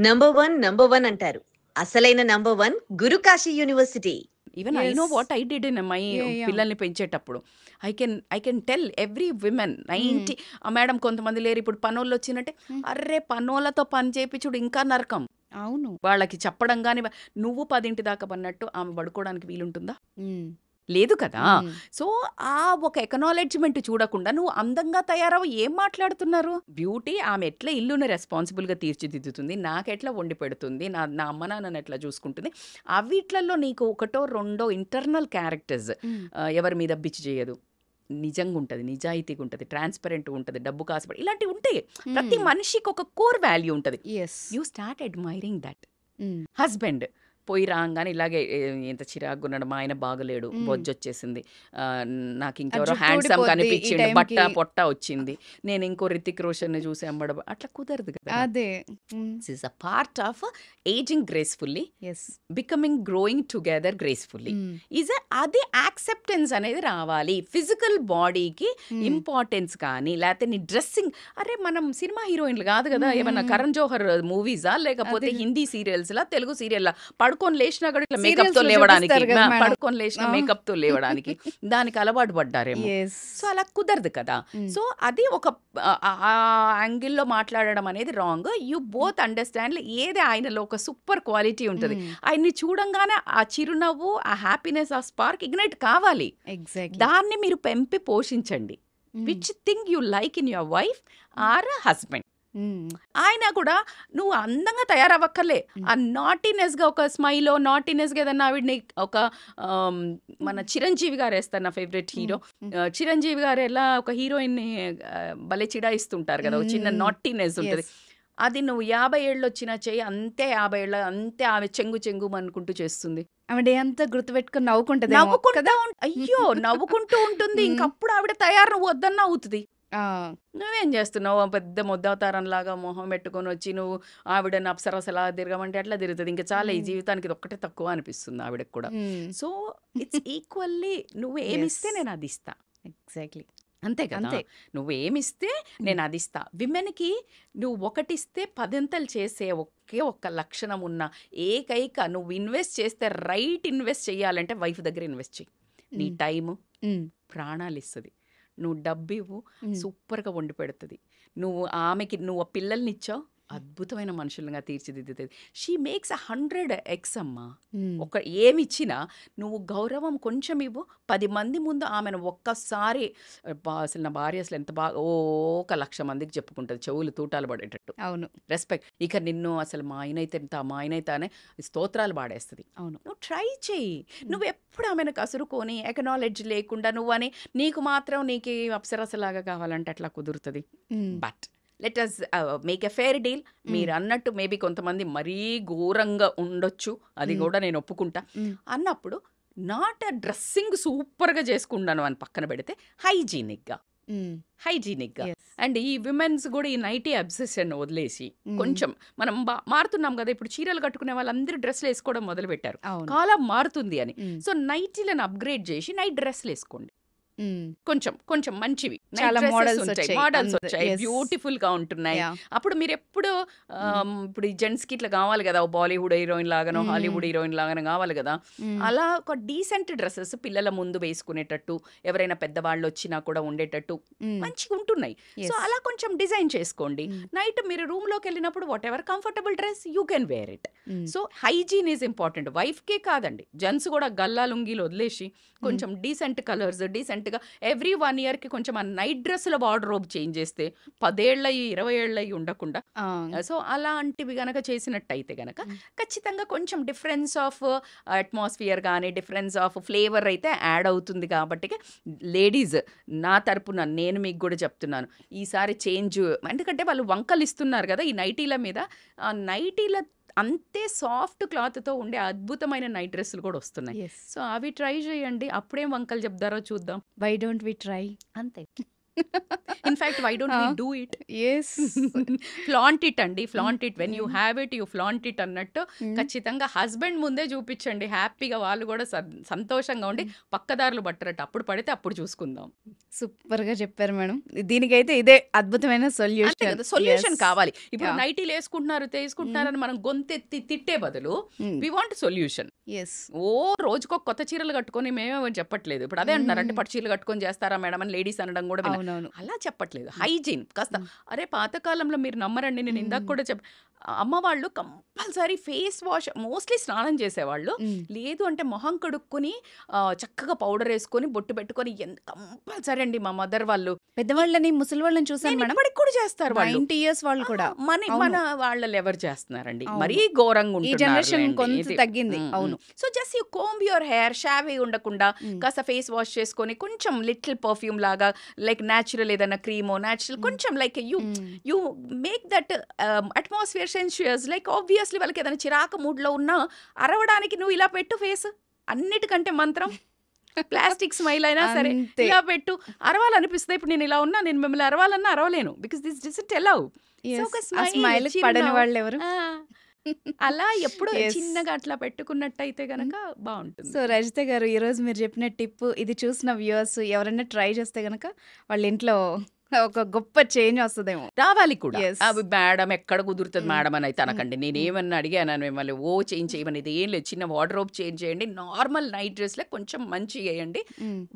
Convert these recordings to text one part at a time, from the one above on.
Number one అంటారు. అసలైన number one Gurukashi university. Even I know Yes. What I did in my Yeah. పిల్లల్ని పెంచేటప్పుడు. I can tell every women 90 madam కొంతమంది లేరు ఇప్పుడు పనోళ్ళు వచ్చినట్టే అర్రే పనోళ్ళతో పని చేయించుడు ఇంకా నరకం. అవును. వాళ్ళకి చెప్పడం కానీ నువ్వు 10 దాకా పన్నట్టు ఆమె పడుకోవడానికి వీలుంటుందా? ఉమ్. లేదు కదా. ఉమ్. సో ఆ ఒక ఎకనాలెడ్జ్మెంట్ చూడకుండా నువ్వు అందంగా తయారవు ఏం మాట్లాడుతున్నారు? బ్యూటీ ఆమె ఎట్లా ఇల్లుని రెస్పాన్సిబుల్గా తీర్చిదిద్దుతుంది, నాకెట్లా వండి పెడుతుంది, నా అమ్మ నాన్నని ఎట్లా చూసుకుంటుంది, అవిట్లలో నీకు ఒకటో రెండో ఇంటర్నల్ క్యారెక్టర్స్ ఉమ్. ఎవరి మీద బిచ్చి చేయదు, నిజంగా ఉంటుంది, నిజాయితీగా ఉంటుంది, ట్రాన్స్పరెంట్ ఉంటుంది, డబ్బు కాసుపడి ఇలాంటివి ఉంటాయి. ప్రతి మనిషికి ఒక కోర్ వాల్యూ ఉంటుంది. Yes. You start admiring that. Um. Husband పోయి రాగానే ఇలాగే ఎంత చిరాకు ఉన్నాడు, మా ఆయన బాగలేడు, బొజ్జొచ్చేసింది, నాకు ఇంకెవరో జుట్టు హ్యాండ్సమ్ ఊడిపోద్ది ఈ కనిపించింది, టైంకి. బట్ట పొట్ట వచ్చింది, నేను ఇంకో రితిక్ రోషన్ని చూసి అమ్మడ అట్లా కుదరదు కదా. అదే. This is a part of ageing gracefully, yes. Becoming growing together gracefully is అది యాక్సెప్టెన్స్ అనేది రావాలి. ఫిజికల్ బాడీకి ఇంపార్టెన్స్ కానీ లేకపోతే నీ డ్రెస్సింగ్, అరే మనం సినిమా హీరోయిన్లు కాదు కదా, ఏమన్నా కరణ్ జోహర్ మూవీసా లేకపోతే హిందీ సీరియల్స్లా తెలుగు సీరియల్లా పడుకొని లేచినా కూడా ఇట్లా మేకప్ తో Serials లో లేవడానికి, చూపిస్తారు కదా మేడం. పడుకొని లేచిన మేకప్ తో లేవడానికి దానికి అలవాటు పడ్డారేమో. Yes. సో అలా కుదరదు కదా. సో అది ఒక యాంగిల్లో మాట్లాడడం అనేది రాంగ్. యూ బోత్ అండర్స్టాండ్ ఏది ఆయనలో ఒక సూపర్ క్వాలిటీ ఉంటుంది, ఆయన్ని చూడంగానే ఆ చిరునవ్వు, ఆ హ్యాపీనెస్, ఆ స్పార్క్ ఇగ్నైట్ కావాలి. ఎగ్జాక్ట్లీ. దాన్ని మీరు పెంపి పోషించండి. Which thing you like in your wife or husband. ఆయన కూడా నువ్వు అందంగా తయారవ్వక్కర్లే, ఆ నాటీనెస్గా ఒక స్మైలో నాటీనెస్గా ఏదన్నా ఆవిడ్ని ఒక మన చిరంజీవి గారు వేస్తారు, నా ఫేవరెట్ హీరో చిరంజీవి గారు ఎలా ఒక హీరోయిన్ని భలే చిడాయిస్తుంటారు కదా, ఒక చిన్న నాటీనెస్ ఉంటుంది. అది నువ్వు 50 ఏళ్ళు వచ్చినా చెయ్యి అంతే, 50 ఏళ్ళ అంతే ఆమె చెంగు చెంగు అనుకుంటూ చేస్తుంది. ఆమె డే అంతా గుర్తుపెట్టుకుని నవ్వుకుంటది. నవ్వుకుంటా అయ్యో నవ్వుకుంటూ ఉంటుంది. ఇంకప్పుడు ఆవిడ తయారు నువ్వు వద్దన్నా అవుతుంది. నువ్వేం చేస్తున్నావు, పెద్ద ముద్దవతారం లాగా మొహం పెట్టుకొని వచ్చి నువ్వు ఆవిడని అప్సరసలా తిరగమంటే అట్లా తిరుగుతుంది. ఇంకా చాలా ఈ జీవితానికి ఇది ఒక్కటే తక్కువ అనిపిస్తుంది ఆవిడకి కూడా. సో ఇట్స్ ఈక్వల్లీ నువ్వు ఏమిస్తే నేను అది ఇస్తా. ఎగ్జాక్ట్లీ. అంతే కదా. అంతే. నువ్వు ఏమిస్తే నేను అది ఇస్తా. విమెన్కి నువ్వు ఒకటిస్తే 10 చేసే ఒకే ఒక్క లక్షణం ఉన్న ఏకైక, నువ్వు ఇన్వెస్ట్ చేస్తే రైట్ ఇన్వెస్ట్ చేయాలంటే వైఫ్ దగ్గర ఇన్వెస్ట్ చెయ్యి. నీ టైము ప్రాణాలు ఇస్తుంది. నువ్వు డబ్బు ఇవ్వు, సూపర్గా వండి పెడుతుంది. నువ్వు ఆమెకి నువ్వు ఆ పిల్లల్ని ఇచ్చావు, అద్భుతమైన మనుషులుగా తీర్చిదిద్దుతుంది. షీ మేక్స్ 100x అమ్మా. ఒక ఏమిచ్చినా నువ్వు గౌరవం కొంచెం ఇవ్వు, 10 మంది ముందు ఆమెను ఒక్కసారి అసలు నా భార్య అసలు ఎంత బాగా ఒక 1,00,000 మందికి చెప్పుకుంటుంది, చెవులు తూటాలు పడేటట్టు. అవును. రెస్పెక్ట్. ఇక నిన్ను అసలు మా ఆయనైతే ఎంత, మా ఆయనైతే అనే స్తోత్రాలు పాడేస్తుంది. అవును. నువ్వు ట్రై చెయ్యి. నువ్వు ఎప్పుడు ఆమెను కసురుకొని ఎకనాలెడ్జ్ లేకుండా నువ్వు అని నీకు మాత్రం నీకు అప్సరసలాగా కావాలంటే అట్లా కుదురుతుంది. But let us make a fair deal. మీరు అన్నట్టు మేబీ కొంతమంది మరీ ఘోరంగా ఉండొచ్చు, అది కూడా నేను ఒప్పుకుంటా. అన్నప్పుడు నాట్ అ డ్రెస్సింగ్ సూపర్గా చేసుకున్నాను అని పక్కన పెడితే హైజీనిక్గా అండ్ ఈ విమెన్స్ కూడా ఈ నైటీ అబ్సెషన్ వదిలేసి కొంచెం మనం మారుతున్నాం కదా. ఇప్పుడు చీరలు కట్టుకునే వాళ్ళందరూ డ్రెస్లు వేసుకోవడం మొదలు పెట్టారు, కాలం మారుతుంది అని. సో నైటీలను అప్గ్రేడ్ చేసి నైట్ డ్రెస్లు వేసుకోండి. కొంచెం కొంచెం మంచివి చాలా మోడల్స్ వచ్చాయి, బ్యూటిఫుల్ గా ఉంటున్నాయి. అప్పుడు మీరు ఎప్పుడు ఇప్పుడు ఈ జెంట్స్ కి ఇట్లా కావాలి కదా, బాలీవుడ్ హీరోయిన్ లాగానో హాలీవుడ్ హీరోయిన్ లాగానో కావాలి కదా. అలా ఒక డీసెంట్ డ్రెస్సెస్ పిల్లల ముందు వేసుకునేటట్టు, ఎవరైనా పెద్దవాళ్ళు వచ్చినా కూడా ఉండేటట్టు మంచిగా ఉంటున్నాయి. సో అలా కొంచెం డిజైన్ చేసుకోండి. నైట్ మీరు రూమ్ లోకి వెళ్ళినప్పుడు whatever comfortable dress you can wear it. So hygiene is important. Wife కే కాదండి, జెంట్స్ కూడా గల్లా లుంగీలు వదిలేసి కొంచెం డీసెంట్ కలర్స్, డీసెంట్గా ఎవ్రీ 1 yearకి కొంచెం ఆ నైట్ డ్రెస్సుల వార్డ్రోబ్ చేంజ్ చేస్తే 10 ఏళ్ళయి 20 ఏళ్ళయి ఉండకుండా. సో అలాంటివి గనక చేసినట్టయితే గనక ఖచ్చితంగా కొంచెం డిఫరెన్స్ ఆఫ్ అట్మాస్ఫియర్ కానీ డిఫరెన్స్ ఆఫ్ ఫ్లేవర్ అయితే యాడ్ అవుతుంది. కాబట్టి లేడీస్ నా తరపున నేను మీకు కూడా చెప్తున్నాను, ఈసారి చేంజ్. ఎందుకంటే వాళ్ళు వంకలు ఇస్తున్నారు కదా ఈ నైటీల మీద. ఆ నైటీల అంతే సాఫ్ట్ క్లాత్తో ఉండే అద్భుతమైన నైట్ డ్రెస్సులు కూడా వస్తున్నాయి. సో అవి ట్రై చేయండి, అప్పుడేం వంకలు చెప్తారో చూద్దాం. Why don't we try? అంతే. In fact why don't we do it, yes. Flaunt it అండి, flaunt it, when you have it you flaunt it అన్నట్టు ఖచ్చితంగా హస్బెండ్ ముందే చూపించండి, హ్యాపీగా వాళ్ళు కూడా సంతోషంగా ఉండి పక్కదారులు పట్టరట, అప్పుడు పడితే అప్పుడు చూసుకుందాం. సూపర్ గా చెప్పారు మేడం. దీనికైతే ఇదే అద్భుతమైన సొల్యూషన్. సొల్యూషన్ కావాలి. ఇప్పుడు నైటీలు వేసుకుంటున్నారు తీసుకుంటున్నారని మనం గొంతెత్తి తిట్టే బదులు వి వాంట్ సొల్యూషన్. ఓ రోజుకో కొత్త చీరలు కట్టుకొని మేమేమో చెప్పట్లేదు. ఇప్పుడు అదే అంటున్నారు, అంటే పట్టు చీరలు కట్టుకొని చేస్తారా మేడం అని లేడీస్ అనడం కూడా విన్నా. అలా చెప్పట్లేదు. హైజీన్ కాస్త, అరే పాతకాలంలో మీరు నమ్మరండి, నేను ఇందాక కూడా అమ్మ వాళ్ళు కంపల్సరీ ఫేస్ వాష్, మోస్ట్లీ స్నానం చేసేవాళ్ళు. లేదు అంటే మొహం కడుక్కొని చక్కగా పౌడర్ వేసుకొని బొట్టు పెట్టుకొని కంపల్సరీ అండి. మా మదర్ వాళ్ళు పెద్దవాళ్ళని ముసలి వాళ్ళని చూసాను మేడం, ఇప్పటికి కూడా చేస్తారు. 90 years వాళ్ళు కూడా. మన వాళ్ళు ఎవరు చేస్తున్నారండి, మరీ ఘోరంగా ఈ జనరేషన్ కొంత తగ్గింది. అవును. So just you comb your hair, షావీ ఉండకుండా కాస్త ఫేస్ వాష్ చేసుకొని కొంచెం లిటిల్ పర్ఫ్యూమ్ లాగా, లైక్ న్యాచురల్ ఏదైనా క్రీమో న్యాచురల్ కొంచెం like you make that atmosphere sensuous. Like obviously వాళ్ళకి ఏదైనా చిరాకు మూడ్లో ఉన్నా అరవడానికి నువ్వు ఇలా పెట్టు ఫేస్, అన్నిటికంటే మంత్రం. ప్లాస్టిక్ స్మైల్ అయినా సరే ఇలా పెట్టు, అరవాలనిపిస్తుంది. ఇప్పుడు నేను ఇలా ఉన్నా, నేను మిమ్మల్ని అరవాలన్నా అరవలేను, because this doesn't allow. Smile పడని వాళ్ళు ఎవరు? అలా ఎప్పుడు చిన్నగా అట్లా పెట్టుకున్నట్టయితే గనక బాగుంటుంది. సో రజిత గారు, ఈ రోజు మీరు చెప్పిన టిప్ ఇది చూసిన వ్యూవర్స్ ఎవరైనా ట్రై చేస్తే గనక వాళ్ళ ఇంట్లో ఒక గొప్ప చేంజ్ వస్తుందేమో. రావాలి కూడా. అవి మేడం ఎక్కడ కుదురుతుంది మేడం అని అయితే అనకండి. నేను ఏమన్నా అడిగాను మిమ్మల్ని, ఓ చేంజ్ చేయమని, ఇది ఏం లేదు, చిన్న వార్డ్రోబ్ చేంజ్ చేయండి, నార్మల్ నైట్ డ్రెస్ లో కొంచెం మంచి వేయండి,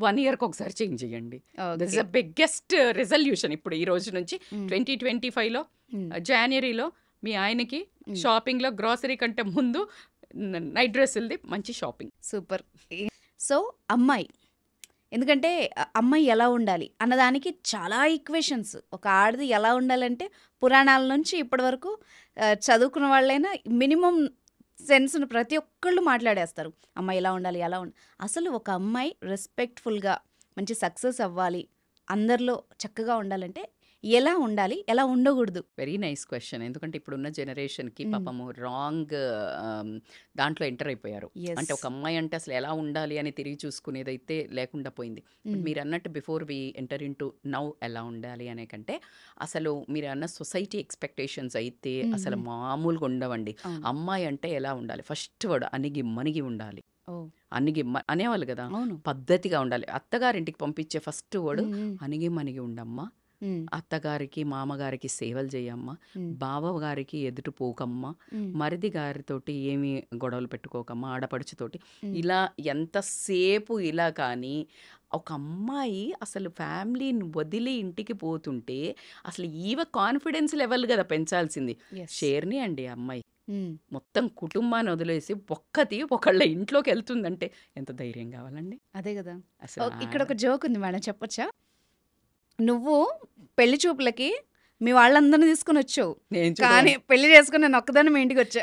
1 year ఒకసారి చేంజ్ చేయండి. This is the biggest resolution. ఇప్పుడు ఈ రోజు నుంచి 2025లో జనవరిలో మీ ఆయనకి షాపింగ్ లో గ్రాసరీ కంటే ముందు నైట్ డ్రెస్సులది మంచి షాపింగ్. సూపర్. సో అమ్మాయి, ఎందుకంటే అమ్మాయి ఎలా ఉండాలి అన్నదానికి చాలా ఈక్వేషన్స్. ఒక ఆడది ఎలా ఉండాలంటే పురాణాల నుంచి ఇప్పటి వరకు చదువుకున్న వాళ్ళైనా మినిమం సెన్స్ను ప్రతి ఒక్కళ్ళు మాట్లాడేస్తారు. అమ్మాయి ఎలా ఉండాలి, ఎలా అసలు ఒక అమ్మాయి రెస్పెక్ట్ఫుల్గా మంచి సక్సెస్ అవ్వాలి, అందరిలో చక్కగా ఉండాలంటే ఎలా ఉండాలి, ఎలా ఉండకూడదు? Very nice question. ఎందుకంటే ఇప్పుడున్న జనరేషన్కి పాపము రాంగ్ దాంట్లో ఎంటర్ అయిపోయారు. అంటే ఒక అమ్మాయి అంటే అసలు ఎలా ఉండాలి అని తిరిగి చూసుకునేదైతే లేకుండా పోయింది. మీరు అన్నట్టు before we enter into now ఎలా ఉండాలి అనే కంటే అసలు మీరు అన్న సొసైటీ ఎక్స్పెక్టేషన్స్ అయితే అసలు మామూలుగా ఉండవండి. అమ్మాయి అంటే ఎలా ఉండాలి, ఫస్ట్ వర్డ్ అణిగి మణిగి ఉండాలి. అణిగి అనేవాళ్ళు కదా, పద్ధతిగా ఉండాలి. అత్తగారింటికి పంపించే ఫస్ట్ వర్డ్ అణిగి మణిగి ఉండమ్మా, అత్తగారికి మామగారికి సేవలు చేయమ్మా, బావగారికి ఎదుటి పోకమ్మా, మరిది గారితోటి ఏమి గొడవలు పెట్టుకోకమ్మా, ఆడపడుచుతోటి. ఇలా ఎంతసేపు ఇలా. కానీ ఒక అమ్మాయి అసలు ఫ్యామిలీని వదిలి ఇంటికి పోతుంటే అసలు కాన్ఫిడెన్స్ లెవెల్ కదా పెంచాల్సింది. షేర్ని అండి అమ్మాయి మొత్తం కుటుంబాన్ని వదిలేసి ఒకళ్ళ ఇంట్లోకి వెళ్తుందంటే ఎంత ధైర్యం కావాలండి. అదే కదా. అసలు ఇక్కడ ఒక జోక్ ఉంది మేడం, చెప్పొచ్చా? నువ్వు పెళ్లి చూపులకి మీ వాళ్ళందరినీ తీసుకుని వచ్చావు, కానీ పెళ్లి చేసుకుని నేను ఒక్కదాన్ని మీ ఇంటికి వచ్చా.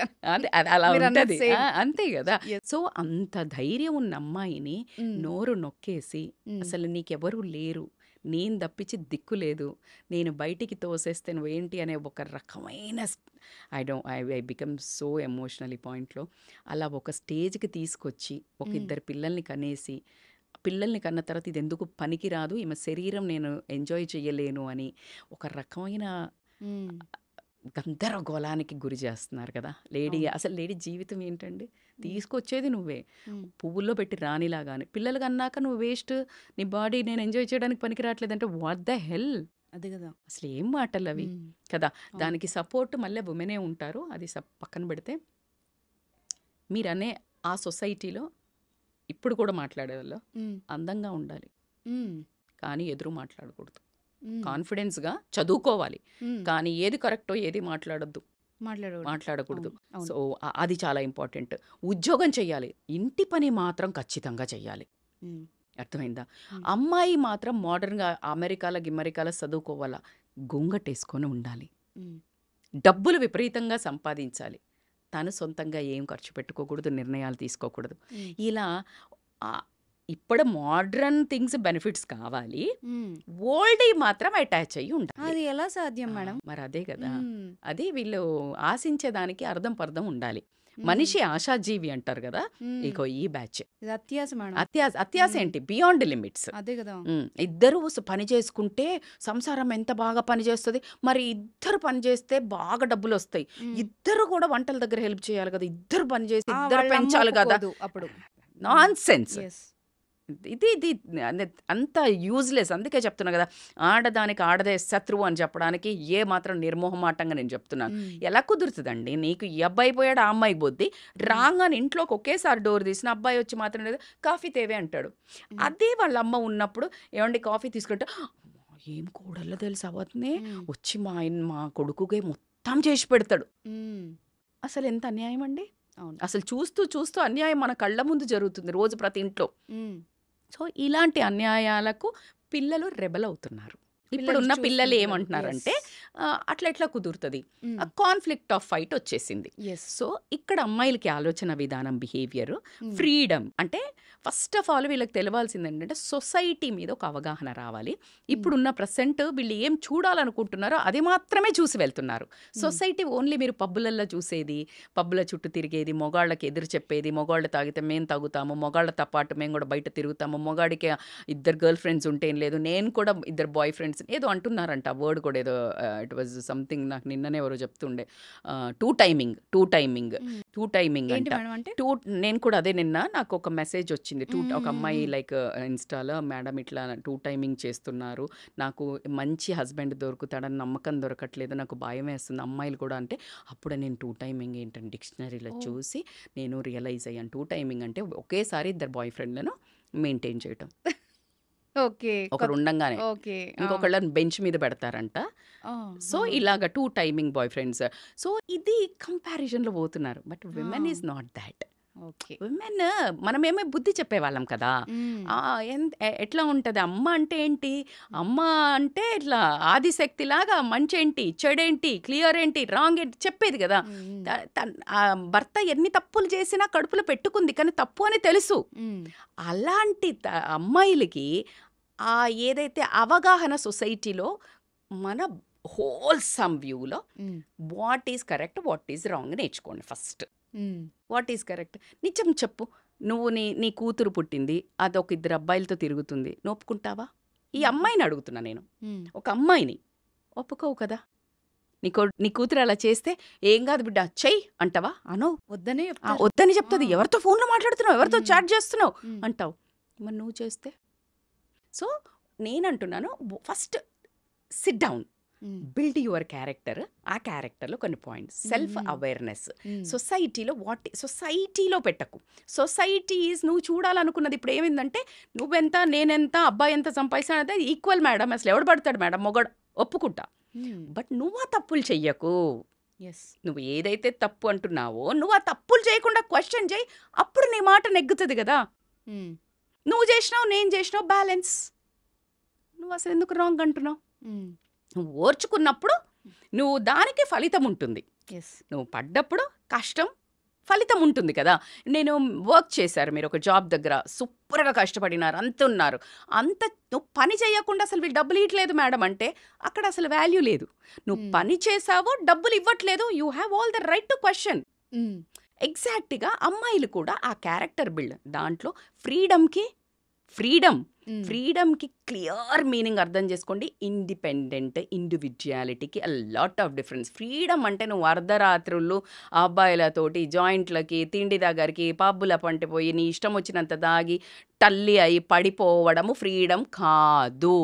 అలా ఉంటది, అంతే కదా. సో అంత ధైర్యం ఉన్న అమ్మాయిని నోరు నొక్కేసి అసలు నీకెవరు లేరు, నేను తప్పించి దిక్కు లేదు, నేను బయటికి తోసేస్తే నువ్వేంటి అనే ఒక రకమైన ఐ బికమ్ సో ఎమోషనల్ ఈ పాయింట్లో. అలా ఒక స్టేజ్కి తీసుకొచ్చి ఒక 2 పిల్లల్ని కనేసి, పిల్లల్ని కన్న తర్వాత ఇది ఎందుకు పనికిరాదు, ఈమె శరీరం నేను ఎంజాయ్ చేయలేను అని ఒక రకమైన గందరగోళానికి గురి చేస్తున్నారు కదా లేడీ. అసలు లేడీ జీవితం ఏంటండి, తీసుకొచ్చేది నువ్వే, పువ్వుల్లో పెట్టి రానిలాగానే. పిల్లలు కన్నాక నువ్వు వేస్ట్, నీ బాడీ నేను ఎంజాయ్ చేయడానికి పనికి రావట్లేదంటే వాట్ ద హెల్. అదే కదా, అసలు ఏం మాటలు అవి కదా. దానికి సపోర్ట్ మళ్ళీ ఉమెనే ఉంటారు, అది పక్కన పెడితే. మీరనే ఆ సొసైటీలో ఇప్పుడు కూడా మాట్లాడేవాళ్ళు అందంగా ఉండాలి, కానీ ఎదురు మాట్లాడకూడదు. కాన్ఫిడెన్స్గా చదువుకోవాలి, కానీ ఏది కరెక్టో ఏది మాట్లాడకూడదు. సో అది చాలా ఇంపార్టెంట్. ఉద్యోగం చెయ్యాలి, ఇంటి పని మాత్రం ఖచ్చితంగా చెయ్యాలి. అర్థమైందా? అమ్మాయి మాత్రం మోడర్న్గా అమెరికాలో చదువుకోవాలా, గొంగటేసుకొని ఉండాలి, డబ్బులు విపరీతంగా సంపాదించాలి, తను సొంతంగా ఏం ఖర్చు పెట్టుకోకూడదు, నిర్ణయాలు తీసుకోకూడదు. ఇలా ఇప్పుడు మోడ్రన్ థింగ్స్ బెనిఫిట్స్ కావాలి, మ్మ్. ఓల్డ్ మాత్రం అటాచ్ అయ్యి ఉండాలి. అది ఎలా సాధ్యం ఆ, మేడం? మరి అదే కదా, మ్మ్. అది వీళ్ళు ఆశించేదానికి అర్థం పర్థం ఉండాలి. మ్మ్. మనిషి ఆశాజీవి అంటారు కదా, మ్మ్. ఇక ఈ బ్యాచ్ ఇది అత్యాస మేడం. అత్యాశ మ్మ్. ఏంటి, బియాండ్ లిమిట్స్. అదే కదా. ఇద్దరు పని చేసుకుంటే సంసారం ఎంత బాగా పని చేస్తుంది. మరి ఇద్దరు పని చేస్తే బాగా డబ్బులు వస్తాయి. మ్మ్. ఇద్దరు కూడా వంటల దగ్గర హెల్ప్ చేయాలి కదా, ఇద్దరు పని చేసి ఆ, ఇద్దరు వాళ్ళ అమ్మ పెంచాలి కదా. ఒప్పుకోదు అప్పుడు. Non sense. ఎస్. ఇది అంత యూజ్లెస్. అందుకే చెప్తున్నా కదా, ఆడదానికి ఆడదే శత్రువు అని చెప్పడానికి ఏ మాత్రం నిర్మోహమాటంగా నేను చెప్తున్నాను. ఎలా కుదురుతుందండి, నీకు ఈ అబ్బాయి పోయాడు, ఆ అమ్మాయి పోద్ది, రాగానే ఇంట్లోకి ఒకేసారి డోర్ తీసిన అబ్బాయి వచ్చి మాత్రం లేదు కాఫీ తేవే అంటాడు. అదే వాళ్ళ అమ్మ ఉన్నప్పుడు ఏమండి కాఫీ తీసుకుంటే, ఏం కూడల్లో తెలుసు అవతనే వచ్చి మా కొడుకుగా మొత్తం చేసి పెడతాడు. అసలు ఎంత అన్యాయం అండి. అవును. అసలు చూస్తూ చూస్తూ అన్యాయం మన కళ్ళ ముందు జరుగుతుంది రోజు ప్రతి ఇంట్లో. సో ఇలాంటి అన్యాయాలకు పిల్లలు రెబల్ అవుతున్నారు. ఇప్పుడున్న పిల్లలు ఏమంటున్నారంటే అట్లా ఎట్లా కుదురుతుంది, కాన్ఫ్లిక్ట్ ఆఫ్ ఫైట్ వచ్చేసింది. సో ఇక్కడ అమ్మాయిలకి ఆలోచన విధానం, బిహేవియర్, ఫ్రీడమ్ అంటే ఫస్ట్ ఆఫ్ ఆల్ వీళ్ళకి తెలవాల్సింది ఏంటంటే సొసైటీ మీద ఒక అవగాహన రావాలి. ఇప్పుడున్న ప్రెసెంట్ వీళ్ళు ఏం చూడాలనుకుంటున్నారో అది మాత్రమే చూసి వెళ్తున్నారు. సొసైటీ ఓన్లీ మీరు పబ్బులల్లో చూసేది, పబ్బుల చుట్టూ తిరిగేది, మొగాళ్ళకి ఎదురు చెప్పేది, మొగాళ్ళు తాగితే మేము తాగుతాము, మొగాళ్ళతో పాటు మేము కూడా బయట తిరుగుతాము, మొగాడికి ఇద్దరు గర్ల్ ఫ్రెండ్స్ ఉంటే ఏం లేదు, నేను కూడా ఇద్దరు బాయ్ ఫ్రెండ్స్ ఏదో అంటున్నారంట. వర్డ్ కూడా ఏదో ఇట్ వాజ్ సంథింగ్, నాకు నిన్ననే ఎవరో చెప్తుండే, టూ టైమింగ్ ఏంటి అంట. మేడం అంటే? నేను కూడా అదే నిన్న నాకు ఒక మెసేజ్ వచ్చింది. ఒక అమ్మాయి లైక్ ఇన్స్టాలో, మేడం ఇట్లా టూ టైమింగ్ చేస్తున్నారు, నాకు మంచి హస్బెండ్ దొరుకుతాడని నమ్మకం దొరకట్లేదు, నాకు భయం వేస్తుంది అమ్మాయిలు కూడా. అంటే అప్పుడు నేను టూ టైమింగ్ ఏంటంటే డిక్షనరీలో చూసి నేను రియలైజ్ అయ్యాను. టూ టైమింగ్ అంటే ఒకేసారి ఇద్దరు బాయ్ ఫ్రెండ్లను మెయింటైన్ చేయటం. ఓకే. ఒకరు ఉండంగానే ఓకే. ఇంకొకళ్ళని బెంచ్ మీద పెడతారంట. సో ఇలాగ two timing boy friends. So ఇది కంపారిజన్లో పోతున్నారు. But women is not that. Okay. Women మనమేమో బుద్ధి చెప్పేవాళ్ళం కదా. ఎట్లా ఉంటుంది అమ్మ అంటే ఏంటి, అమ్మ అంటే ఇట్లా ఆదిశక్తిలాగా మంచి ఏంటి, చెడేంటి, క్లియర్ ఏంటి, రాంగ్ ఏంటి చెప్పేది కదా. ఆ భర్త ఎన్ని తప్పులు చేసినా కడుపులో పెట్టుకుంది, కానీ తప్పు అని తెలుసు. అలాంటి అమ్మాయిలకి ఆ ఏదైతే అవగాహన సొసైటీలో మన హోల్సమ్ వ్యూలో what is correct, what is wrong నేర్చుకోండి ఫస్ట్. వాట్ ఈజ్ కరెక్ట్ నిజం చెప్పు. నువ్వు నీ కూతురు పుట్టింది, అదొక ఇద్దరు అబ్బాయిలతో తిరుగుతుంది, నువ్వు ఒప్పుకుంటావా? ఈ అమ్మాయిని అడుగుతున్నా నేను, ఒక అమ్మాయిని ఒప్పుకోవు కదా. నీ కూతురు అలా చేస్తే ఏం కాదు బిడ్డ చెయ్యి అంటావా? అనవు. వద్దని చెప్తుంది. ఎవరితో ఫోన్లో మాట్లాడుతున్నావు, ఎవరితో చాట్ చేస్తున్నావు అంటావు. మరి నువ్వు చేస్తే? సో నేనంటున్నాను, first sit down, build your character. ఆ క్యారెక్టర్లో కొన్ని పాయింట్స్, సెల్ఫ్ అవేర్నెస్. సొసైటీలో పెట్టకు. సొసైటీ ఈజ్ నువ్వు చూడాలనుకున్నది. ఇప్పుడు ఏమైందంటే నువ్వెంత నేనెంత అబ్బాయి ఎంత సంపాదిస్తాను అదే ఈక్వల్ మేడం. అసలు ఎవడు పడతాడు మేడం, మొగడు ఒప్పుకుంటా. బట్ నువ్వు ఆ తప్పులు చెయ్యకు. నువ్వు ఏదైతే తప్పు అంటున్నావో నువ్వు ఆ తప్పులు చేయకుండా క్వశ్చన్ చేయి, అప్పుడు నీ మాట నెగ్గుతుంది కదా. నువ్వు చేసినావు, నేను చేసినావు, బ్యాలెన్స్. నువ్వు అసలు ఎందుకు రాంగ్ అంటున్నావు? నువ్వు ఓర్చుకున్నప్పుడు నువ్వు దానికి ఫలితం ఉంటుంది. నువ్వు పడ్డప్పుడు కష్టం ఫలితం ఉంటుంది కదా. నేను వర్క్ చేశారు, మీరు ఒక జాబ్ దగ్గర సూపర్గా కష్టపడినారు, అంత ఉన్నారు, అంత నువ్వు పని చేయకుండా అసలు వీళ్ళు డబ్బులు ఇవ్వట్లేదు మేడం అంటే అక్కడ అసలు వాల్యూ లేదు. నువ్వు పని చేసావో డబ్బులు ఇవ్వట్లేదు, you have all the right to question. ఎగ్జాక్ట్గా అమ్మాయిలు కూడా ఆ క్యారెక్టర్ బిల్డ్ దాంట్లో ఫ్రీడమ్కి క్లియర్ మీనింగ్ అర్థం చేసుకోండి. ఇండిపెండెంట్ ఇండివిజువాలిటీకి a lot of difference. Freedom అంటే నువ్వు అర్ధరాత్రులు అబ్బాయిలతోటి జాయింట్లకి, తిండి దగ్గరికి, పబ్బుల పంట పోయి నీ ఇష్టం వచ్చినంత దాగి టల్లి అయి పడిపోవడము ఫ్రీడమ్ కాదు.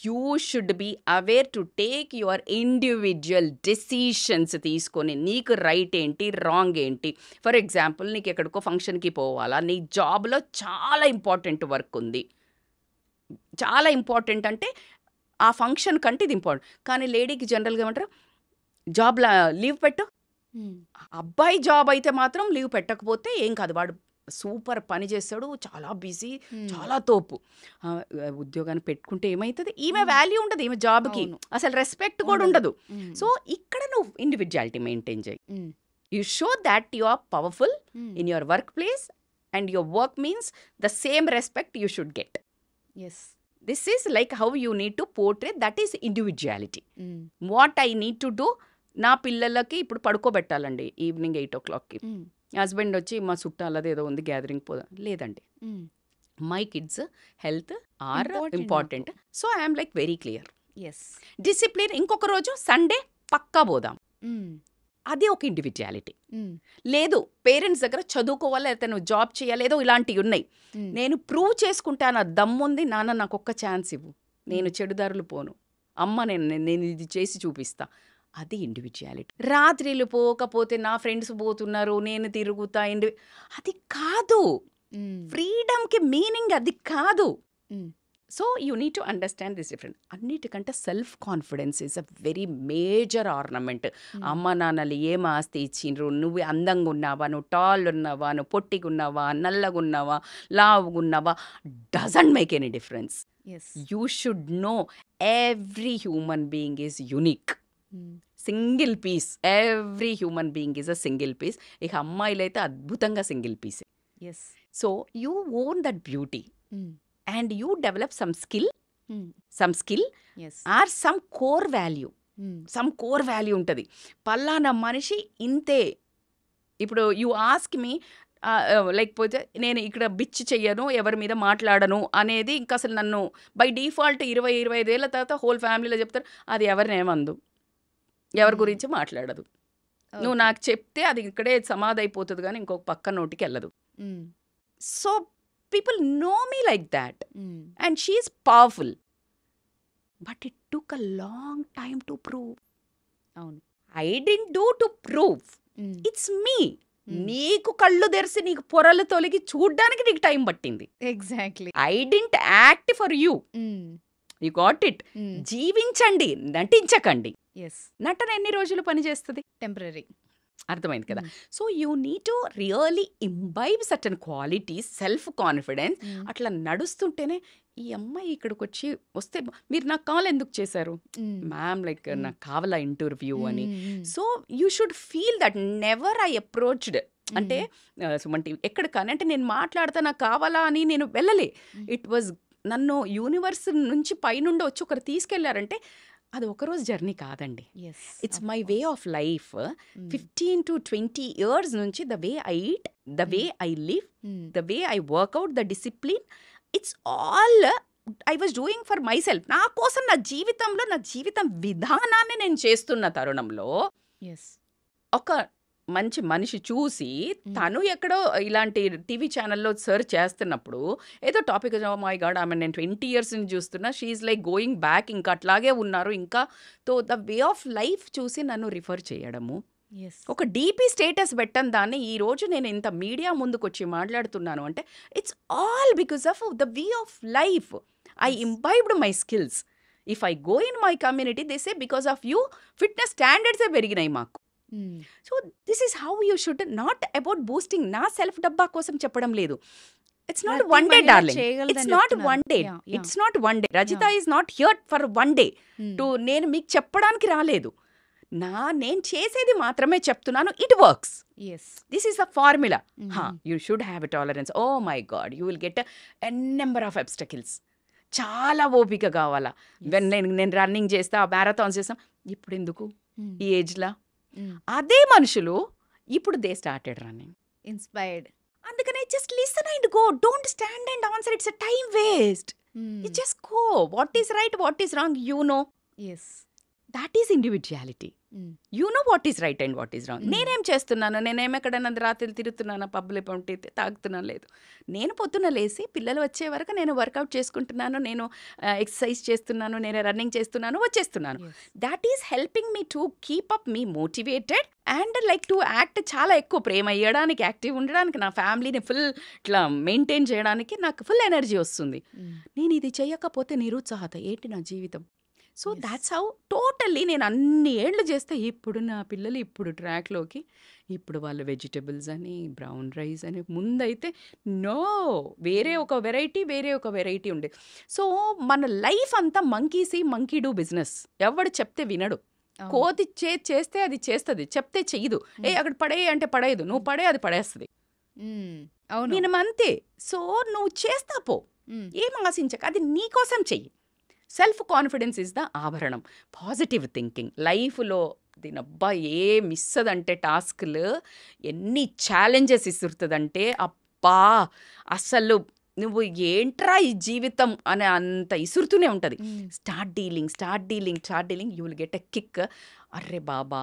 You should be aware to take your individual decisions తీసుకొని నీకు రైట్ ఏంటి, రాంగ్ ఏంటి. ఫర్ ఎగ్జాంపుల్, నీకు ఎక్కడికో ఫంక్షన్కి పోవాలా, నీ జాబ్లో చాలా ఇంపార్టెంట్ వర్క్ ఉంది, చాలా ఇంపార్టెంట్ అంటే ఆ ఫంక్షన్ కంటే ఇది ఇంపార్టెంట్. కానీ లేడీకి జనరల్గా ఏమంటారు, జాబ్లో లీవ్ పెట్టు. అబ్బాయి జాబ్ అయితే మాత్రం లీవ్ పెట్టకపోతే ఏం కాదు, వాడు సూపర్ పని చేస్తాడు, చాలా బిజీ, చాలా తోపు. ఉద్యోగాన్ని పెట్టుకుంటే ఏమవుతుంది, ఈమె వాల్యూ ఉండదు, ఈమె జాబ్కి అసలు రెస్పెక్ట్ కూడా ఉండదు. సో ఇక్కడ నువ్వు ఇండివిజువాలిటీ మెయింటైన్ చేయి. You show that you are powerful in your workplace and your work means the same respect you should get. Yes. This is like how you need to portray, that is individuality. What I need to do, నా పిల్లలకి ఇప్పుడు పడుకోబెట్టాలండి evening 8 o'clockకి. Husband వచ్చి మా చుట్టాలది ఏదో ఉంది gathering పోదా, లేదండి, my kids health are Important important. So I'm like very clear. Yes. Discipline, ఇంకొక రోజు సండే పక్కా పోదాం, అది ఒక ఇండివిజువాలిటీ. లేదు పేరెంట్స్ దగ్గర చదువుకోవాలి, లేకపోతే నువ్వు జాబ్ చేయాలి, ఏదో ఇలాంటివి ఉన్నాయి, నేను ప్రూవ్ చేసుకుంటాను, దమ్ముంది, నాన్న నాకు ఒక్క ఛాన్స్ ఇవ్వు, నేను చెడుదారులు పోను, అమ్మ నేను ఇది చేసి చూపిస్తా, అది ఇండివిజువాలిటీ. రాత్రిలు పోకపోతే నా ఫ్రెండ్స్ పోతున్నారు నేను తిరుగుతా, అది కాదు. ఫ్రీడమ్కి మీనింగ్ అది కాదు. So you need to understand this different. అన్నిటికంటే self confidence is a very major ornament. అమ్మ నాన్నలు ఏం ఆస్తి ఇచ్చిండ్రు, నువ్వు అందంగా ఉన్నావా, నువ్వు టాల్ ఉన్నావా, నువ్వు పొట్టిగా ఉన్నావా, నల్లగా ఉన్నావా, లావుగా ఉన్నావా, doesn't make any difference. You should know every human being is unique, single piece. Every human being is a single piece. ఇక అమ్మాయిలు అయితే అద్భుతంగా సింగిల్ పీసే. So you own that beauty and you develop some skill or some core value ఉంటుంది. పల్లానా మనిషి ఇంతే. ఇప్పుడు you ask me లేకపోతే నేను ఇక్కడ బిచ్ చెయ్యను, ఎవరి మీద మాట్లాడను అనేది ఇంకా అసలు నన్ను బై డిఫాల్ట్ 20-25 ఏళ్ళ తర్వాత హోల్ ఫ్యామిలీలో చెప్తారు, అది ఎవరినేమందు, ఎవరి గురించి మాట్లాడదు. నువ్వు నాకు చెప్తే అది ఇక్కడే సమాధి అయిపోతుంది కానీ ఇంకొక పక్క నోటికి వెళ్ళదు. So people know me like that, and she is powerful, but it took a long time to prove. I didn't do to prove, it's me. నీకు కళ్ళు తెరిసి నీకు పొరలు తొలగి చూడ్డానికి నీకు టైం పట్టింది. Exactly. I didn't act for you. You got it. జీవించండి, నటించకండి. నటన ఎన్ని రోజులు పనిచేస్తుంది? టెంపరరీ. అర్థమైంది కదా. So you need to really imbibe certain qualities, self confidence. అట్లా నడుస్తుంటేనే ఈ అమ్మాయి ఇక్కడికి వచ్చి వస్తే మీరు నాకు కాల్ ఎందుకు చేశారు మ్యామ్, లైక్ నాకు కావాలా ఇంటర్వ్యూ అని. So you should feel that. Never I approached అంటే సుమన్ టీవీ ఎక్కడ కానీ అంటే నేను మాట్లాడతా నాకు కావాలా అని నేను వెళ్ళలే. ఇట్ వాజ్ నన్ను యూనివర్స్ నుంచి పైనుండి వచ్చి ఒకరు తీసుకెళ్లారంటే అది ఒకరోజు జర్నీ కాదండి. It's my way of life. 15 to 20 years నుంచి the way I eat, the way I live, the way I workout, the discipline, it's all I was doing for myself. నా కోసం, నా జీవితంలో, నా జీవితం విధానాన్ని నేను చేస్తున్న తరుణంలో ఒక మంచి మనిషి చూసి తను ఎక్కడో ఇలాంటి టీవీ ఛానల్లో సర్చ్ చేస్తున్నప్పుడు ఏదో టాపిక్, మై గాడ్ ఆమె నేను 20 years నుంచి చూస్తున్నా, షీఈ్ లైక్ గోయింగ్ బ్యాక్, ఇంకా అట్లాగే ఉన్నారు ఇంకా. తో ద వే ఆఫ్ లైఫ్ చూసి నన్ను రిఫర్ చేయడము, ఒక డీపీ స్టేటస్ పెట్టని దాన్ని ఈ రోజు నేను ఇంత మీడియా ముందుకు వచ్చి మాట్లాడుతున్నాను అంటే it's all because of the way of life. I imbibed my skills. If I go in my community they say because of you fitness స్టాండర్డ్సే పెరిగినాయి మాకు. So this is how you should, not about boosting. నా self డబ్బా కోసం చెప్పడం లేదు. It's not one day darling, it's not one day, it's not one day. Rajitha is not here for one day to నేను మీకు చెప్పడానికి రాలేదు. నేను చేసేది మాత్రమే చెప్తున్నాను. It works. This is the formula. You should have a tolerance. Oh my God, you will get an number of obstacles. చాలా ఓపిక కావాలా. నేను రన్నింగ్ చేస్తా, మ్యారథాన్స్ చేస్తాం, ఇప్పుడు ఎందుకు ఈ ఏజ్లా? అదే మనుషులు ఇప్పుడు దే స్టార్టెడ్ రన్నింగ్, ఇన్స్పైర్డ్. అందుకనే just listen and go, don't stand and answer, it's a time waste. You just go. What is right, what is wrong, you know. That is individuality. You know what is right and what is wrong. నేనేం చేస్తున్నాను, నేనేం ఎక్కడైనా రాత్రి తిరుగుతున్నాను, పబ్బులు పంటి తాగుతున్నాను, లేదు. నేను పొద్దున్న లేసి పిల్లలు వచ్చే వరకు నేను వర్కౌట్ చేసుకుంటున్నాను, నేను ఎక్సర్సైజ్ చేస్తున్నాను, నేను రన్నింగ్ చేస్తున్నాను, వచ్చేస్తున్నాను. That is helping me to keep up me motivated and like to act. చాలా ఎక్కువ ప్రేమ ఇవ్వడానికి, యాక్టివ్ ఉండడానికి, నా ఫ్యామిలీని ఫుల్ ఇట్లా మెయింటైన్ చేయడానికి నాకు ఫుల్ ఎనర్జీ వస్తుంది. నేను ఇది చేయకపోతే నిరుత్సాహత ఏంటి నా జీవితం. సో దాట్స్ హౌ టోటల్లీ నేను అన్ని ఏళ్ళు చేస్తే ఇప్పుడు నా పిల్లలు ఇప్పుడు ట్రాక్లోకి, ఇప్పుడు వాళ్ళు వెజిటబుల్స్ అని, బ్రౌన్ రైస్ అని. ముందైతే నో, వేరే ఒక వెరైటీ ఉండే. సో మన లైఫ్ అంతా మంకీ డూ బిజినెస్. ఎవడు చెప్తే వినడు. కోతి చేస్తే అది చేస్తుంది, చెప్తే చెయ్యదు. అక్కడ పడే అంటే పడేయదు, నువ్వు పడే అది పడేస్తుంది. అవును. మినిమం అంతే. సో నువ్వు చేస్తా పో, ఏం ఆశించక, అది నీకోసం చెయ్యి. సెల్ఫ్ కాన్ఫిడెన్స్ ఇస్ ద ఆభరణం. పాజిటివ్ థింకింగ్ లైఫ్లో దీనబ్బా ఏ మిస్ అదంటే టాస్క్లు ఎన్ని ఛాలెంజెస్ ఇస్తుందంటే అబ్బా అసలు నువ్వు ఏంట్రా ఈ జీవితం అనే అంత ఇసురుతూనే ఉంటుంది. Start dealing you will get a kick. అర్రే బాబా,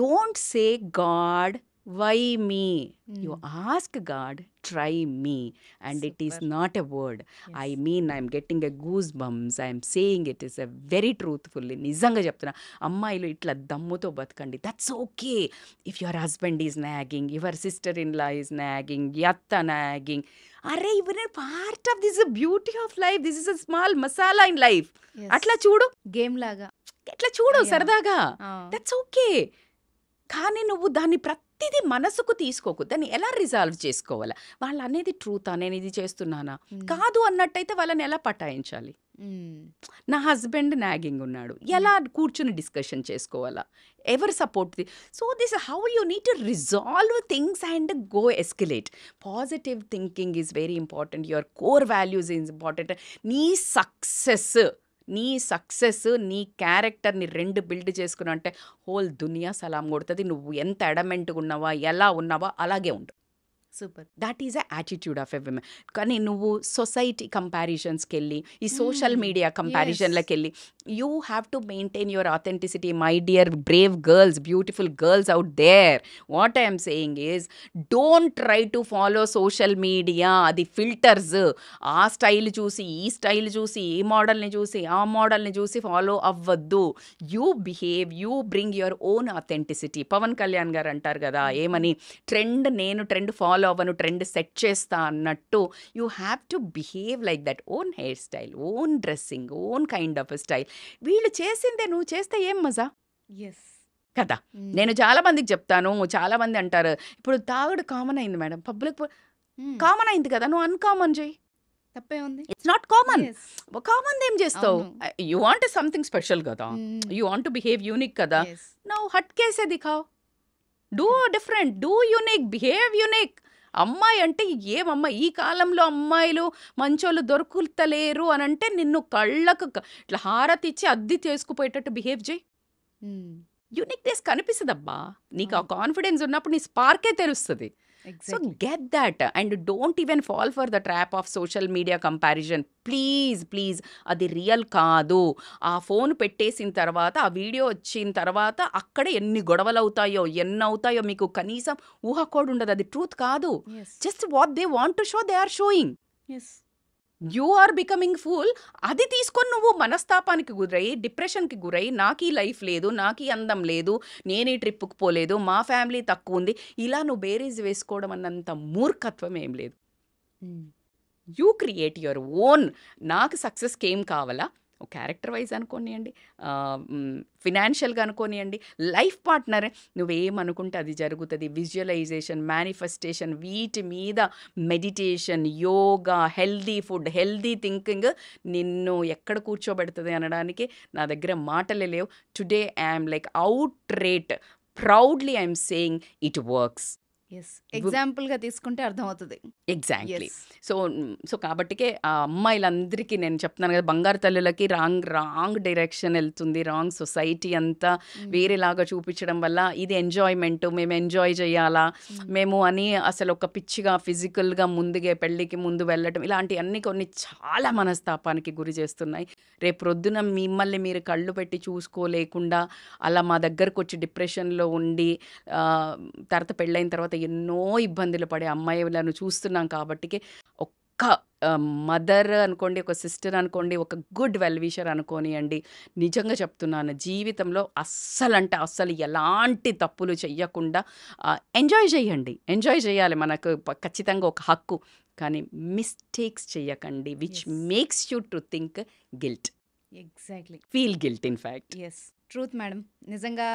don't say God why me, you ask God try me, and it is not a word. I mean I'm getting a goose bumps, I'm saying it is a very truthfully. నిజంగా చెప్తున్నా, అమ్మాయిలు ఇట్లా దమ్ముతో బతకండి. That's okay if your husband is nagging, your sister in law is nagging, యత్త nagging. అరే ever part of this beauty of life, this is a small masala in life. అట్లా చూడు, గేమ్ లాగా ఎట్లా చూడు Yeah. సరదాగా, ఆ. That's okay. కానీ నువ్వు దాన్ని ప్రతిదీ మనసుకు తీసుకోకు. దాన్ని ఎలా రిజాల్వ్ చేసుకోవాలా? వాళ్ళు అనేది ట్రూతా, నేను ఇది చేస్తున్నానా? కాదు అన్నట్టయితే వాళ్ళని ఎలా పటాయించాలి? నా హస్బెండ్ నాగింగ్ ఉన్నాడు, ఎలా కూర్చుని డిస్కషన్ చేసుకోవాలా? ఎవరు support? So this how you need to resolve things and go escalate. Positive thinking is very important. Your core values is important. నీ సక్సెస్ నీ క్యారెక్టర్ని 2 బిల్డ్ చేసుకున్నా అంటే హోల్ దునియా సలాం కొడుతుంది. నువ్వు ఎంత అడమెంట్గా ఉన్నావా, ఎలా ఉన్నావా అలాగే ఉండు. Super. That is a attitude of a women. కానీ నువ్వు సొసైటీ కంపారిజన్స్కి వెళ్ళి, ఈ సోషల్ మీడియా కంపారిజన్లకు వెళ్ళి, you have to maintain your authenticity. My dear brave girls, beautiful girls out there, what I'm saying is don't try to follow social media. అది filters. ఆ style చూసి, ఈ స్టైల్ చూసి, ఈ మోడల్ని చూసి, ఆ మోడల్ని చూసి ఫాలో అవ్వద్దు. You behave, you bring your own authenticity. Pawan Kalyan garu అంటారు కదా ఏమని, నేను ట్రెండ్ ఫాలో అవ్వను, ట్రెండ్ సెట్ చేస్తా అన్నట్టు. You have to behave like that. Own hair style, own dressing, own kind of style. వీళ్ళు చేసిందే నువ్వు చేస్తే ఏం మజా కదా. నేను చాలా మందికి చెప్తాను, చాలా మంది అంటారు ఇప్పుడు తాగుడు కామన్ అయింది మేడం, పబ్లిక్ కామన్ అయింది కదా, నువ్వు అన్కామన్ చేయి. తప్పే ఉంది. It's not common. కామన్ ఏం చేస్తావు? యూ వాంట్ సంథింగ్ స్పెషల్ కదా, you want to behave unique కదా. నౌ హట్కేసే దిఖావ్, do different, do unique, behave unique. అమ్మాయి అంటే ఏమమ్మా, ఈ కాలంలో అమ్మాయిలు మంచోళ్ళు దొరుకుతలేరు అని అంటే నిన్ను కళ్ళకు ఇట్లా హారతి ఇచ్చి అద్ది చేసుకుపోయేటట్టు బిహేవ్ చేయి. యూనిక్నెస్ కనిపిస్తుందబ్బా. నీకు ఆ కాన్ఫిడెన్స్ ఉన్నప్పుడు నీ స్పార్కే తెలుస్తుంది. So get that and don't even fall for the trap of social media comparison. Please అది రియల్ కాదు. ఆ ఫోన్ పెట్టేసిన తర్వాత, ఆ వీడియో వచ్చిన తర్వాత అక్కడ ఎన్ని గొడవలు అవుతాయో, ఎన్ని అవుతాయో మీకు కనీసం ఊహకోడు ఉండదు. అది ట్రూత్ కాదు. Just what they want to show they are showing. You are becoming fool. అది తీసుకొని నువ్వు మనస్తాపానికి గురై, డిప్రెషన్కి గురై, నాకు ఈ లైఫ్ లేదు, నాకు ఈ అందం లేదు, నేను ఈ ట్రిప్కి పోలేదు, మా ఫ్యామిలీ తక్కువ ఉంది, ఇలా నువ్వు బేరీజ్ వేసుకోవడం అన్నంత మూర్ఖత్వం ఏం లేదు. You create your own. నాకు సక్సెస్కి ఏం కావాలా, క్యారెక్టర్ వైజ్ అనుకోనియండి, ఫినాన్షియల్గా అనుకోనియండి, లైఫ్ పార్ట్నర్, నువ్వేమనుకుంటే అది జరుగుతుంది. విజువలైజేషన్, మేనిఫెస్టేషన్, వీటి మీద meditation, yoga, healthy food, healthy thinking నిన్ను ఎక్కడ కూర్చోబెడుతుంది అనడానికి నా దగ్గర మాటలే లేవు. Today I'm like out rate proudly I'm saying it works. ఎగ్జాంపుల్గా తీసుకుంటే అర్థమవుతుంది. ఎగ్జాక్ట్లీ. సో కాబట్టికే ఆ అమ్మాయిలందరికీ నేను చెప్తున్నాను కదా, బంగారు తల్లులకి రాంగ్ డైరెక్షన్ వెళ్తుంది. రాంగ్ సొసైటీ అంతా వేరేలాగా చూపించడం వల్ల ఇది ఎంజాయ్మెంట్, మేము ఎంజాయ్ చేయాలా మేము అని అసలు ఒక పిచ్చిగా ఫిజికల్గా ముందుగా పెళ్ళికి ముందు వెళ్ళటం, ఇలాంటివన్నీ కొన్ని చాలా మనస్తాపానికి గురి చేస్తున్నాయి. రేపు ప్రొద్దున మిమ్మల్ని మీరు కళ్ళు పెట్టి చూసుకోలేకుండా అలా మా దగ్గరకు వచ్చి డిప్రెషన్లో ఉండి తర్వాత పెళ్ళైన తర్వాత ఎన్నో ఇబ్బందులు పడే అమ్మాయిలను చూస్తున్నాం. కాబట్టి ఒక్క మదర్ అనుకోండి, ఒక సిస్టర్ అనుకోండి, ఒక గుడ్ వెల్విషర్ అనుకోనియండి, నిజంగా చెప్తున్నాను, జీవితంలో అస్సలు ఎలాంటి తప్పులు చెయ్యకుండా ఎంజాయ్ చేయాలి. మనకు ఖచ్చితంగా ఒక హక్కు. కానీ మిస్టేక్స్ చెయ్యకండి which makes you to think guilt. Exactly. Feel guilt in fact. Truth madam. నిజంగా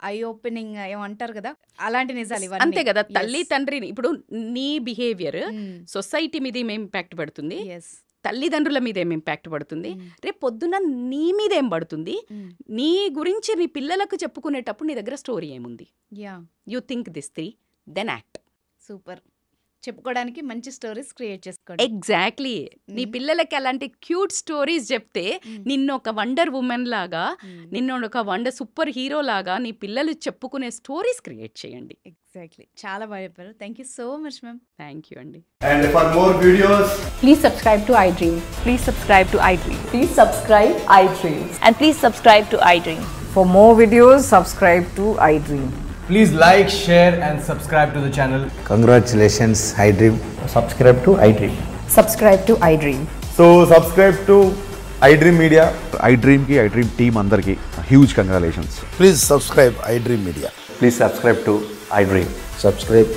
ఐ ఓపెనింగ్ ఏమంటారు కదా, అలాంటి నిజాలు ఇవన్నీ. అంతే కదా. తల్లి తండ్రిని ఇప్పుడు నీ బిహేవియర్ సొసైటీ మీద ఏం ఇంపాక్ట్ పడుతుంది, తల్లిదండ్రుల మీద ఏం ఇంపాక్ట్ పడుతుంది, రేపు పొద్దున నీ మీద ఏం పడుతుంది, నీ గురించి నీ పిల్లలకు చెప్పుకునేటప్పుడు నీ దగ్గర స్టోరీ ఏముంది. You think this 3 then act. Super. చెప్పుకోవడానికి మంచి స్టోరీస్ క్రియేట్ చేసుకోండి. ఎగ్జాక్ట్లీ. నీ పిల్లలకి అలాంటి క్యూట్ స్టోరీస్ చెప్తే నిన్ను ఒక వండర్ ఉమెన్ లాగా, నిన్ను ఒక సూపర్ హీరో లాగా నీ పిల్లలు చెప్పుకునే స్టోరీస్ క్రియేట్ చేయండి. ఎగ్జాక్ట్లీ, చాలా బాగా చెప్పారు. Thank you so much ma'am. Thank you అండి. And for more videos, Please subscribe to iDream. Please subscribe to iDream. Please subscribe iDream. And please subscribe to iDream. For more videos, subscribe to iDream. please like, share and subscribe to the channel. Congratulations, iDream. Subscribe to iDream. Subscribe to iDream. So subscribe to iDream Media. iDream ki iDream team andarki huge congratulations. Please subscribe iDream Media. Please subscribe to iDream. Subscribe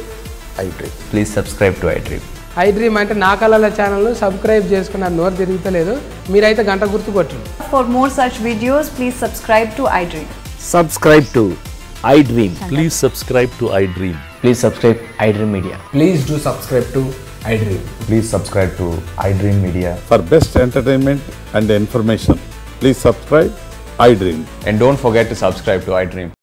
iDream. Please subscribe to iDream. iDream అంటే నా కళల ఛానల్ను subscribe చేసుకున్న నోరు తిరుగుతలేదు, మీరైతే గంట గుర్తు కొట్టండి. For more such videos, please subscribe to iDream. Subscribe to iDream. Please subscribe to iDream. Please subscribe iDream Media. Please do subscribe to iDream. Please subscribe to iDream Media. For best entertainment and information, please subscribe iDream. And don't forget to subscribe to iDream.